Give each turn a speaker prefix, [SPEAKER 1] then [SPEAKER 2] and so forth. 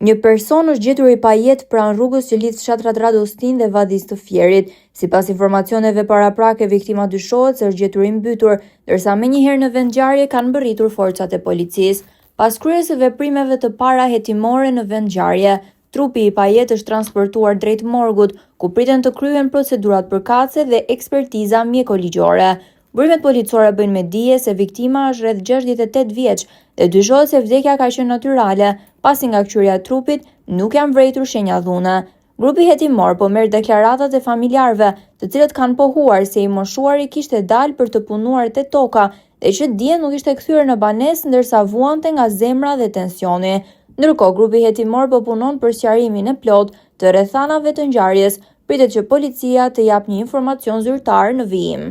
[SPEAKER 1] Një person është gjetur i pajet pranë rrugës që lidh fshatrat Radostin dhe Vadis të Fierit. Sipas informacioneve paraprake, viktima dyshohet se është gjetur i mbytur, ndërsa menjëherë në vend ngjarje kanë mbërritur forcat e policisë. Pas kryerjes së veprimeve të para hetimore në vend ngjarje, trupi i pajet është transportuar drejt morgut, ku priten të kryhen procedurat përkatëse dhe ekspertiza mjekoligjore. Burimet policore bëjnë me dije se viktima është rreth 68 vjeç dhe dyshohet se vdekja ka qenë natyrale, pasi nga kçyerja e trupit nuk janë vërejtur shenja dhune. Grupi hetimor po merr deklaratat e familjarëve, të cilët kanë pohuar se i moshuari kishte dalë për të punuar te toka dhe që dje nuk ishte kthyer në banesë ndërsa vuante nga zemra dhe tensioni. Ndërkohë, grupi hetimor po punon për sqarimin e plotë të rrethanave të ngjarjes, pritet që policia të japë një informacion zyrtar në vijim.